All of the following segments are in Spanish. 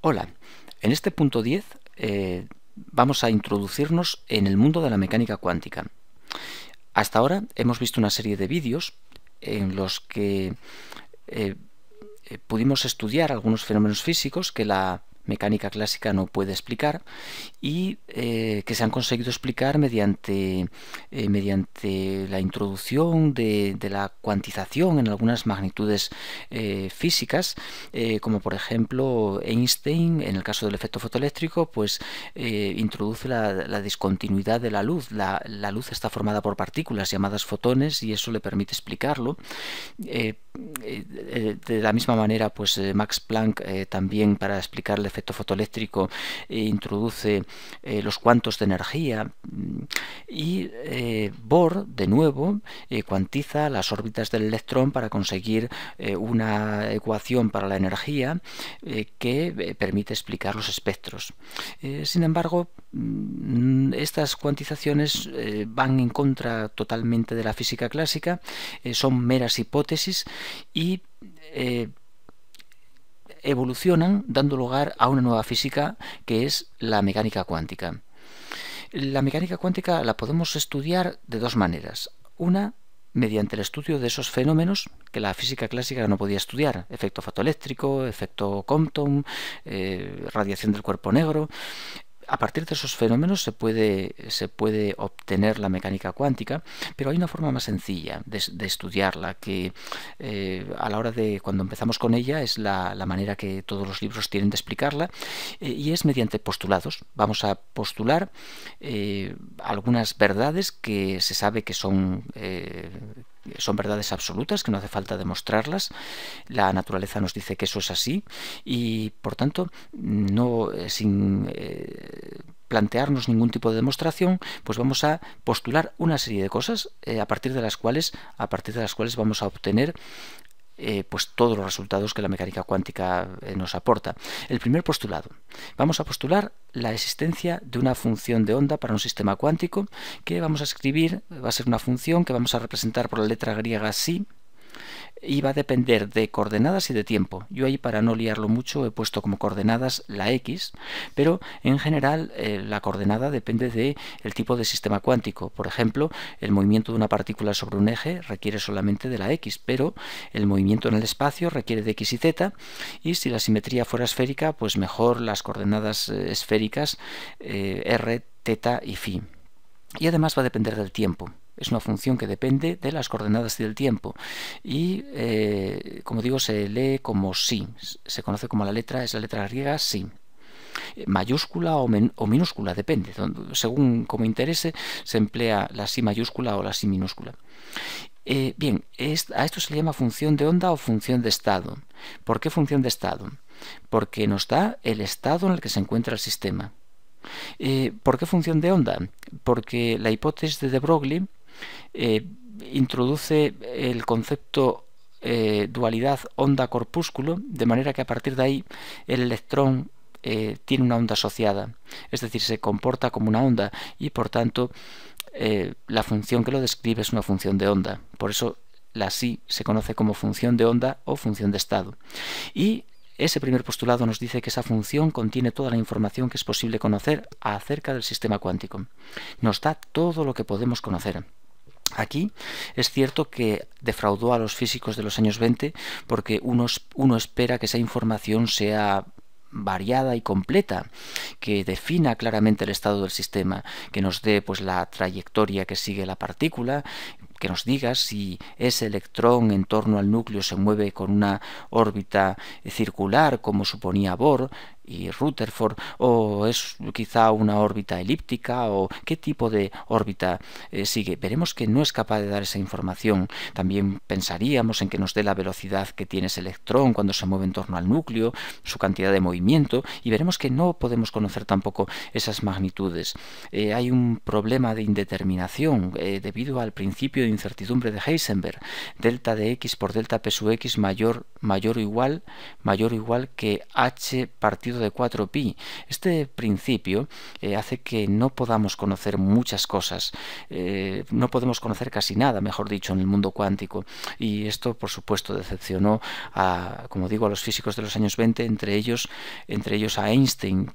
Hola, en este punto 10 vamos a introducirnos en el mundo de la mecánica cuántica. Hasta ahora hemos visto una serie de vídeos en los que pudimos estudiar algunos fenómenos físicos que la mecánica clásica no puede explicar y que se han conseguido explicar mediante la introducción de la cuantización en algunas magnitudes físicas, como por ejemplo Einstein, en el caso del efecto fotoeléctrico, pues introduce la discontinuidad de la luz. La luz está formada por partículas llamadas fotones y eso le permite explicarlo. De la misma manera, pues Max Planck también, para explicar el efecto fotoeléctrico, introduce los cuantos de energía, y Bohr, de nuevo, cuantiza las órbitas del electrón para conseguir una ecuación para la energía que permite explicar los espectros. Sin embargo, estas cuantizaciones van en contra totalmente de la física clásica, son meras hipótesis y evolucionan dando lugar a una nueva física que es la mecánica cuántica. La mecánica cuántica la podemos estudiar de dos maneras. Una, mediante el estudio de esos fenómenos que la física clásica no podía estudiar: efecto fotoeléctrico, efecto Compton, radiación del cuerpo negro. A partir de esos fenómenos se puede obtener la mecánica cuántica, pero hay una forma más sencilla de estudiarla, que a la hora de cuando empezamos con ella es la manera que todos los libros tienen de explicarla, y es mediante postulados. Vamos a postular algunas verdades que se sabe que son verdades absolutas, que no hace falta demostrarlas. La naturaleza nos dice que eso es así y, por tanto, sin plantearnos ningún tipo de demostración, pues vamos a postular una serie de cosas a partir de las cuales vamos a obtener pues todos los resultados que la mecánica cuántica nos aporta. El primer postulado: vamos a postular la existencia de una función de onda para un sistema cuántico que vamos a escribir. Va a ser una función que vamos a representar por la letra griega psi, y va a depender de coordenadas y de tiempo. Yo ahí, para no liarlo mucho, he puesto como coordenadas la x, pero en general la coordenada depende del tipo de sistema cuántico. Por ejemplo, el movimiento de una partícula sobre un eje requiere solamente de la x, pero el movimiento en el espacio requiere de x y z, y si la simetría fuera esférica, pues mejor las coordenadas esféricas r, θ y φ. Y además va a depender del tiempo. Es una función que depende de las coordenadas y del tiempo. Y, como digo, se lee como psi. Se conoce como la letra griega psi. Mayúscula o minúscula, depende. Según como interese, se emplea la psi mayúscula o la psi minúscula. Bien, a esto se le llama función de onda o función de estado. ¿Por qué función de estado? Porque nos da el estado en el que se encuentra el sistema. ¿Por qué función de onda? Porque la hipótesis de de Broglie introduce el concepto dualidad onda-corpúsculo, de manera que a partir de ahí el electrón tiene una onda asociada, es decir, se comporta como una onda, y por tanto la función que lo describe es una función de onda. Por eso la psi se conoce como función de onda o función de estado. Y ese primer postulado nos dice que esa función contiene toda la información que es posible conocer acerca del sistema cuántico. Nos da todo lo que podemos conocer. Aquí es cierto que defraudó a los físicos de los años 20, porque uno espera que esa información sea variada y completa, que defina claramente el estado del sistema, que nos dé pues la trayectoria que sigue la partícula, que nos diga si ese electrón en torno al núcleo se mueve con una órbita circular, como suponía Bohr y Rutherford, o es quizá una órbita elíptica, o qué tipo de órbita sigue. Veremos que no es capaz de dar esa información. También pensaríamos en que nos dé la velocidad que tiene ese electrón cuando se mueve en torno al núcleo, su cantidad de movimiento, y veremos que no podemos conocer tampoco esas magnitudes. Hay un problema de indeterminación debido al principio de incertidumbre de Heisenberg: delta de x por delta p sub x mayor o igual que h partido partido de 4pi. Este principio hace que no podamos conocer muchas cosas, no podemos conocer casi nada, mejor dicho, en el mundo cuántico, y esto por supuesto decepcionó como digo, a los físicos de los años 20, entre ellos a Einstein,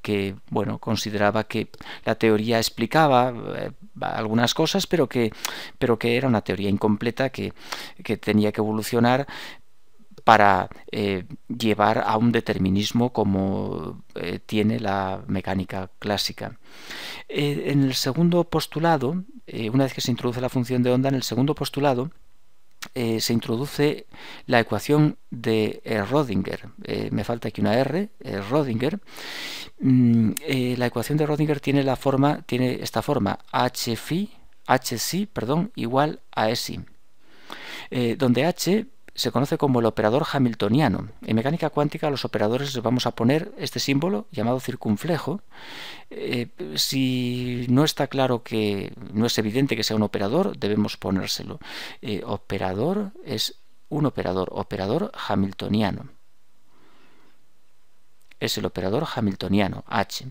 que bueno, consideraba que la teoría explicaba algunas cosas, pero que era una teoría incompleta que tenía que evolucionar para llevar a un determinismo como tiene la mecánica clásica. En el segundo postulado, una vez que se introduce la función de onda, en el segundo postulado se introduce la ecuación de Rödinger. Me falta aquí una R, Rödinger. La ecuación de Rödinger tiene esta forma, Hc, igual a SI, donde H se conoce como el operador hamiltoniano. En mecánica cuántica a los operadores les vamos a poner este símbolo llamado circunflejo. Si no está claro, que no es evidente que sea un operador, debemos ponérselo. Operador es un operador hamiltoniano. Es el operador hamiltoniano, H.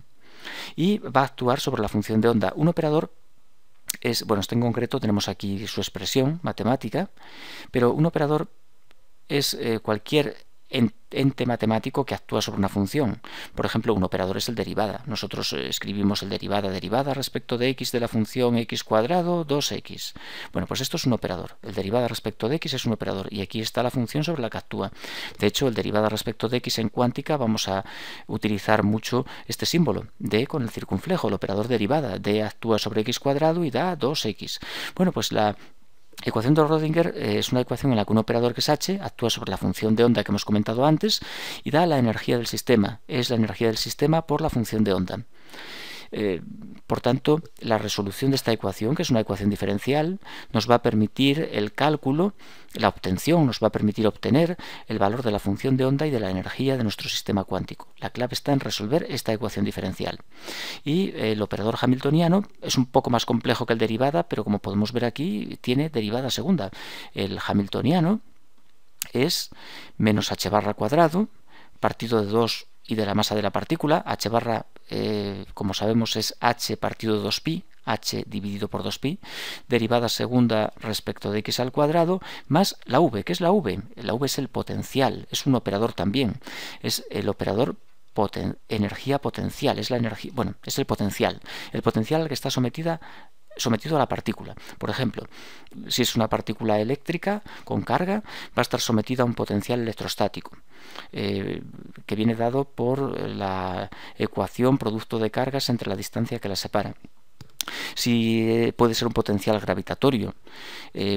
Y va a actuar sobre la función de onda. Un operador es, bueno, esto en concreto tenemos aquí su expresión matemática, pero un operador es cualquier ente matemático que actúa sobre una función. Por ejemplo, un operador es el derivada. Nosotros escribimos el derivada respecto de x de la función x cuadrado 2x. Bueno, pues esto es un operador. El derivada respecto de x es un operador y aquí está la función sobre la que actúa. De hecho, el derivada respecto de x en cuántica vamos a utilizar mucho este símbolo, d con el circunflejo, el operador derivada. D actúa sobre x cuadrado y da 2x. Bueno, pues la ecuación de Rödinger es una ecuación en la que un operador que es h actúa sobre la función de onda que hemos comentado antes y da la energía del sistema. Es la energía del sistema por la función de onda. Por tanto, la resolución de esta ecuación, que es una ecuación diferencial, nos va a permitir el cálculo, la obtención, nos va a permitir obtener el valor de la función de onda y de la energía de nuestro sistema cuántico. La clave está en resolver esta ecuación diferencial. Y el operador hamiltoniano es un poco más complejo que el derivada, pero como podemos ver aquí, tiene derivada segunda. El hamiltoniano es menos h barra cuadrado, partido de 2 y de la masa de la partícula. H barra, como sabemos, es h partido de 2pi, h dividido por 2pi, derivada segunda respecto de x al cuadrado, más la v. ¿Qué es la v? La v es el potencial, es un operador también, es el operador energía potencial, es la energía, bueno, es el potencial al que está sometido a la partícula. Por ejemplo, si es una partícula eléctrica con carga, va a estar sometida a un potencial electrostático, que viene dado por la ecuación producto de cargas entre la distancia que las separa. Si puede ser un potencial gravitatorio,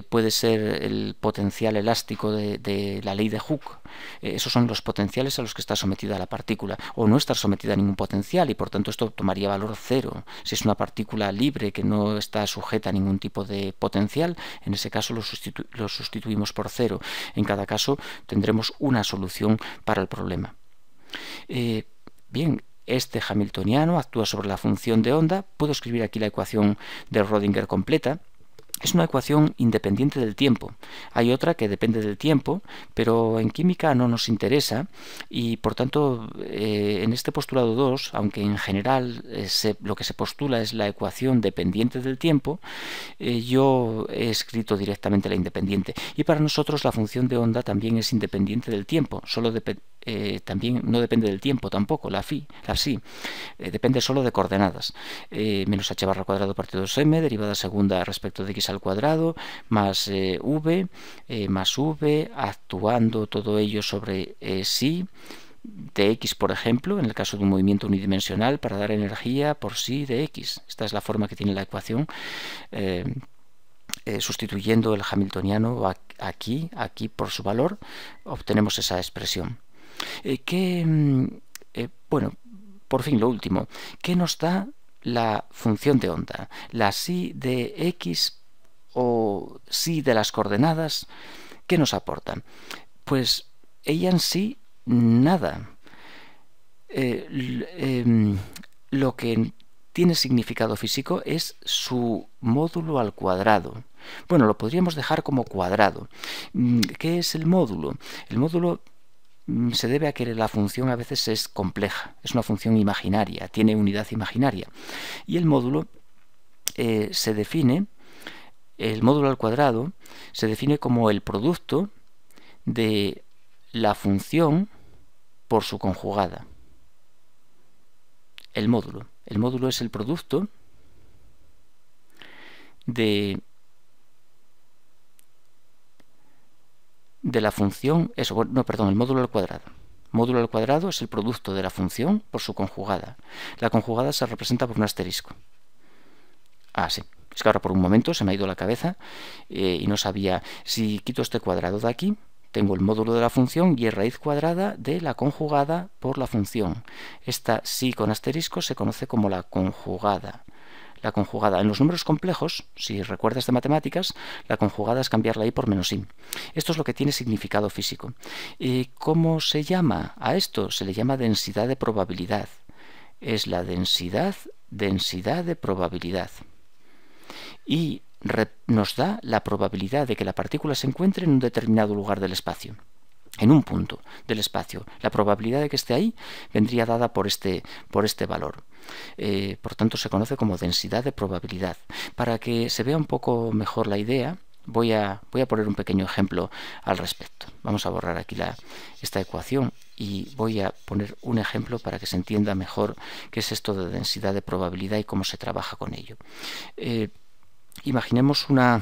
puede ser el potencial elástico de la ley de Hooke. Esos son los potenciales a los que está sometida la partícula, o no estar sometida a ningún potencial, y por tanto esto tomaría valor cero. Si es una partícula libre que no está sujeta a ningún tipo de potencial, en ese caso lo sustituimos por cero. En cada caso tendremos una solución para el problema. Bien, este hamiltoniano actúa sobre la función de onda. Puedo escribir aquí la ecuación de Rödinger completa. Es una ecuación independiente del tiempo. Hay otra que depende del tiempo, pero en química no nos interesa y por tanto en este postulado 2, aunque en general lo que se postula es la ecuación dependiente del tiempo, yo he escrito directamente la independiente. Y para nosotros la función de onda también es independiente del tiempo, también no depende del tiempo tampoco, la psi, depende solo de coordenadas. Menos h barra cuadrado partido 2m, derivada segunda respecto de x al cuadrado, más v, actuando todo ello sobre psi de x, por ejemplo, en el caso de un movimiento unidimensional, para dar energía por psi de x. Esta es la forma que tiene la ecuación. Sustituyendo el hamiltoniano aquí por su valor, obtenemos esa expresión. Bueno, por fin lo último, ¿qué nos da la función de onda? La psi de x o psi de las coordenadas, ¿qué nos aporta? Pues ella en sí nada. Lo que tiene significado físico es su módulo al cuadrado. Bueno, lo podríamos dejar como cuadrado. ¿Qué es el módulo? El módulo se debe a que la función a veces es compleja, es una función imaginaria, tiene unidad imaginaria. Y el módulo se define, el módulo al cuadrado se define como el producto de la función por su conjugada. El módulo es el producto de la función, el módulo al cuadrado. Módulo al cuadrado es el producto de la función por su conjugada. La conjugada se representa por un asterisco. Ah, sí. Es que ahora por un momento se me ha ido la cabeza y no sabía. Si quito este cuadrado de aquí, tengo el módulo de la función y es raíz cuadrada de la conjugada por la función. Esta sí con asterisco se conoce como la conjugada. La conjugada en los números complejos, si recuerdas de matemáticas, la conjugada es cambiar la i por menos i. Esto es lo que tiene significado físico. ¿Cómo se llama a esto? Se le llama densidad de probabilidad. Es la densidad de probabilidad. Y nos da la probabilidad de que la partícula se encuentre en un determinado lugar del espacio, en un punto del espacio. La probabilidad de que esté ahí vendría dada por este valor. Por tanto, se conoce como densidad de probabilidad. Para que se vea un poco mejor la idea, voy a poner un pequeño ejemplo al respecto. Vamos a borrar aquí esta ecuación y voy a poner un ejemplo para que se entienda mejor qué es esto de densidad de probabilidad y cómo se trabaja con ello. Imaginemos una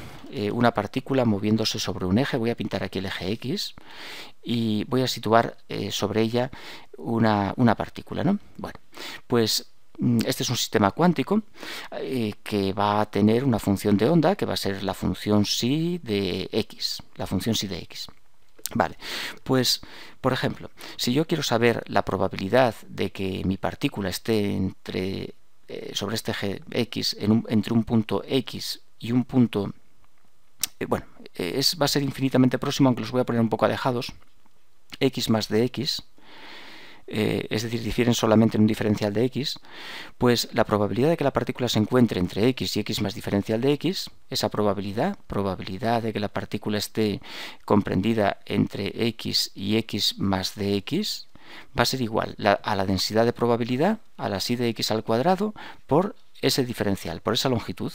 partícula moviéndose sobre un eje. Voy a pintar aquí el eje X y voy a situar sobre ella una partícula, ¿no? Bueno, pues este es un sistema cuántico que va a tener una función de onda que va a ser la función psi de x, Vale, pues, por ejemplo, si yo quiero saber la probabilidad de que mi partícula esté sobre este eje X, entre un punto X y un punto, va a ser infinitamente próximo, aunque los voy a poner un poco alejados, X más de X, es decir, difieren solamente en un diferencial de X, pues la probabilidad de que la partícula se encuentre entre X y X más diferencial de X, esa probabilidad de que la partícula esté comprendida entre X y X más de X, va a ser igual a la densidad de probabilidad, a la psi de x al cuadrado, por ese diferencial, por esa longitud.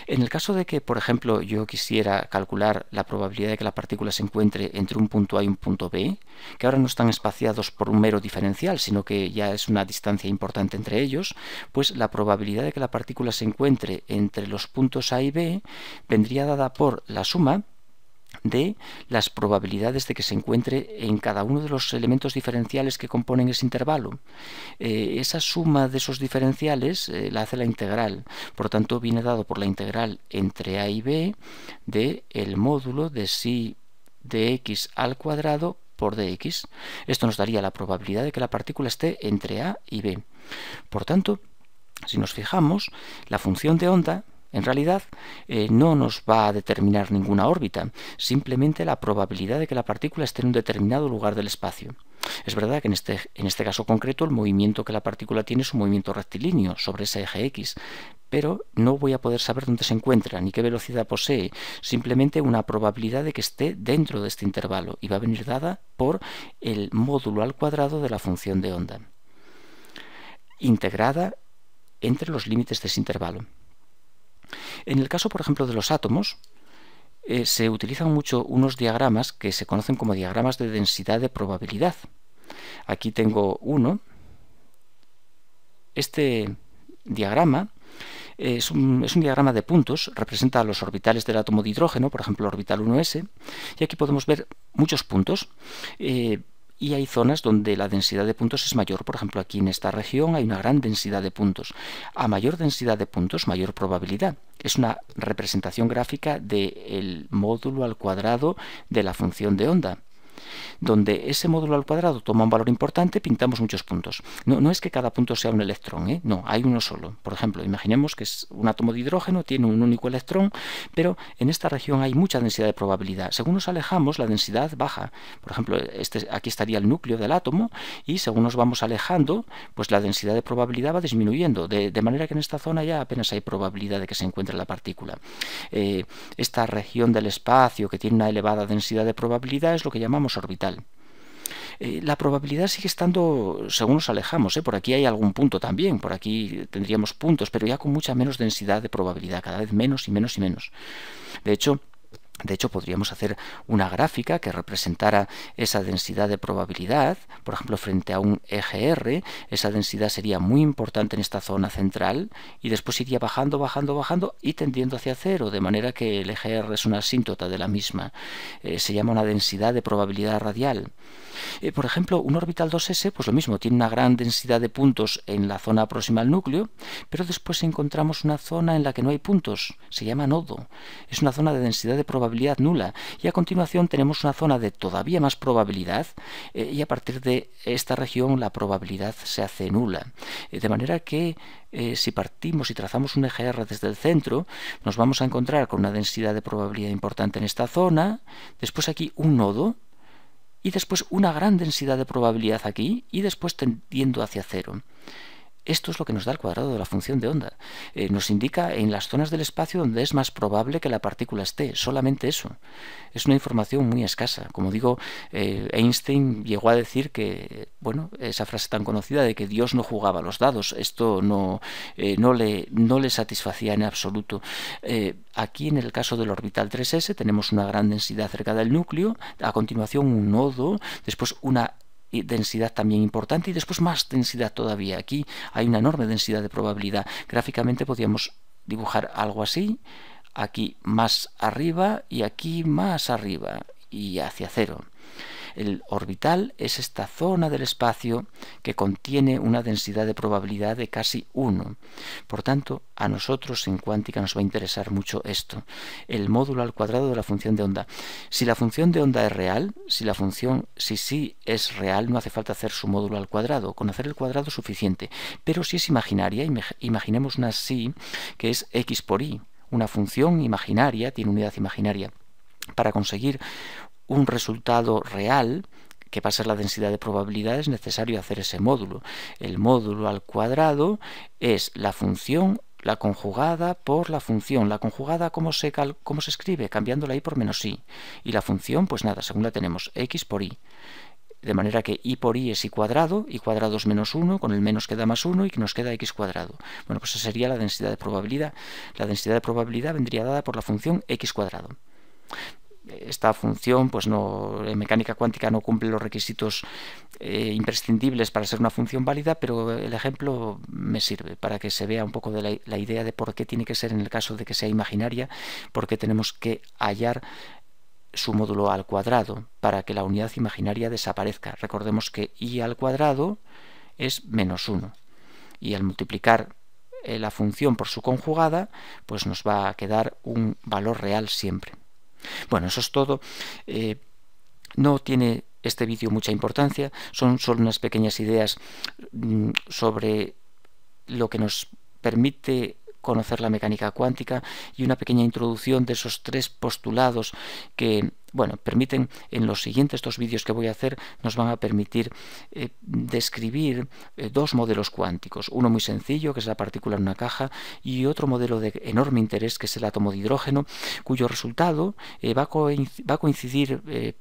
En el caso de que, por ejemplo, yo quisiera calcular la probabilidad de que la partícula se encuentre entre un punto A y un punto B, que ahora no están espaciados por un mero diferencial, sino que ya es una distancia importante entre ellos, pues la probabilidad de que la partícula se encuentre entre los puntos A y B vendría dada por la suma de las probabilidades de que se encuentre en cada uno de los elementos diferenciales que componen ese intervalo. Esa suma de esos diferenciales la hace la integral, por tanto viene dado por la integral entre a y b de el módulo de psi de x al cuadrado por dx. Esto nos daría la probabilidad de que la partícula esté entre a y b. Por tanto, si nos fijamos, la función de onda en realidad no nos va a determinar ninguna órbita, simplemente la probabilidad de que la partícula esté en un determinado lugar del espacio. Es verdad que en este caso concreto el movimiento que la partícula tiene es un movimiento rectilíneo sobre ese eje X, pero no voy a poder saber dónde se encuentra ni qué velocidad posee, simplemente una probabilidad de que esté dentro de este intervalo y va a venir dada por el módulo al cuadrado de la función de onda, integrada entre los límites de ese intervalo. En el caso, por ejemplo, de los átomos, se utilizan mucho unos diagramas que se conocen como diagramas de densidad de probabilidad. Aquí tengo uno. Este diagrama es un diagrama de puntos, representa los orbitales del átomo de hidrógeno, por ejemplo, el orbital 1s, y aquí podemos ver muchos puntos. Y hay zonas donde la densidad de puntos es mayor. Por ejemplo, aquí en esta región hay una gran densidad de puntos. A mayor densidad de puntos, mayor probabilidad. Es una representación gráfica del módulo al cuadrado de la función de onda. Donde ese módulo al cuadrado toma un valor importante, pintamos muchos puntos. No es que cada punto sea un electrón, no, hay uno solo. Por ejemplo, imaginemos que es un átomo de hidrógeno, tiene un único electrón, pero en esta región hay mucha densidad de probabilidad. Según nos alejamos, la densidad baja. Por ejemplo, aquí estaría el núcleo del átomo y según nos vamos alejando, pues la densidad de probabilidad va disminuyendo, de manera que en esta zona ya apenas hay probabilidad de que se encuentre la partícula. Esta región del espacio que tiene una elevada densidad de probabilidad es lo que llamamos orbital. La probabilidad sigue estando según nos alejamos, por aquí hay algún punto también, por aquí tendríamos puntos, pero ya con mucha menos densidad de probabilidad, cada vez menos y menos y menos. De hecho, podríamos hacer una gráfica que representara esa densidad de probabilidad, por ejemplo, frente a un eje R, esa densidad sería muy importante en esta zona central y después iría bajando, bajando, bajando y tendiendo hacia cero, de manera que el eje R es una asíntota de la misma. Se llama una densidad de probabilidad radial. Por ejemplo, un orbital 2s, pues lo mismo, tiene una gran densidad de puntos en la zona próxima al núcleo, pero después encontramos una zona en la que no hay puntos, se llama nodo. Es una zona de densidad de probabilidad nula, y a continuación tenemos una zona de todavía más probabilidad, y a partir de esta región la probabilidad se hace nula. De manera que si partimos y trazamos un eje R desde el centro, nos vamos a encontrar con una densidad de probabilidad importante en esta zona, después aquí un nodo, y después una gran densidad de probabilidad aquí, y después tendiendo hacia cero. Esto es lo que nos da el cuadrado de la función de onda. Nos indica en las zonas del espacio donde es más probable que la partícula esté, solamente eso. Es una información muy escasa. Como digo, Einstein llegó a decir que, bueno, esa frase tan conocida de que Dios no jugaba a los dados, esto no le satisfacía en absoluto. Aquí en el caso del orbital 3s tenemos una gran densidad cerca del núcleo, a continuación un nodo, después una densidad también importante y después más densidad todavía. Aquí hay una enorme densidad de probabilidad. Gráficamente podríamos dibujar algo así, aquí más arriba y aquí más arriba y hacia cero. El orbital es esta zona del espacio que contiene una densidad de probabilidad de casi 1. Por tanto, a nosotros en cuántica nos va a interesar mucho esto, el módulo al cuadrado de la función de onda. Si la función de onda es real, si sí es real, no hace falta hacer su módulo al cuadrado, con hacer el cuadrado es suficiente. Pero si es imaginaria, imaginemos una psi que es x por y, una función imaginaria, tiene unidad imaginaria. Para conseguir un resultado real, que va a ser la densidad de probabilidad, es necesario hacer ese módulo. El módulo al cuadrado es la función, la conjugada por la función. La conjugada, ¿cómo se escribe? Cambiando la y por menos y. Y la función, pues nada, según la tenemos, x por y. De manera que y por y es y cuadrado es menos 1, con el menos queda más 1 y que nos queda x cuadrado. Bueno, pues esa sería la densidad de probabilidad. La densidad de probabilidad vendría dada por la función x cuadrado. Esta función, pues no, en mecánica cuántica no cumple los requisitos imprescindibles para ser una función válida, pero el ejemplo me sirve para que se vea un poco de la idea de por qué tiene que ser, en el caso de que sea imaginaria, por qué tenemos que hallar su módulo al cuadrado para que la unidad imaginaria desaparezca. Recordemos que y al cuadrado es menos 1, y al multiplicar la función por su conjugada, pues nos va a quedar un valor real siempre. Bueno, eso es todo. No tiene este vídeo mucha importancia, son solo unas pequeñas ideas sobre lo que nos permite conocer la mecánica cuántica y una pequeña introducción de esos tres postulados que, bueno, permiten, en los siguientes dos vídeos que voy a hacer, nos van a permitir describir dos modelos cuánticos, uno muy sencillo, que es la partícula en una caja, y otro modelo de enorme interés, que es el átomo de hidrógeno, cuyo resultado va a coincidir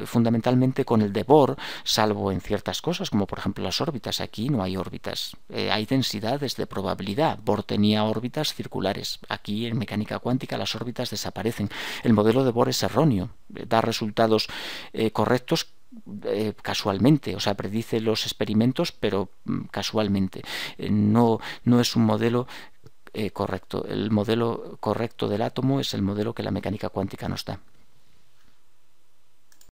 fundamentalmente con el de Bohr, salvo en ciertas cosas, como por ejemplo las órbitas. Aquí no hay órbitas, hay densidades de probabilidad. Bohr tenía órbitas circulares. Aquí en mecánica cuántica las órbitas desaparecen. El modelo de Bohr es erróneo, da resultados correctos casualmente, o sea, predice los experimentos, pero casualmente. No es un modelo correcto. El modelo correcto del átomo es el modelo que la mecánica cuántica nos da.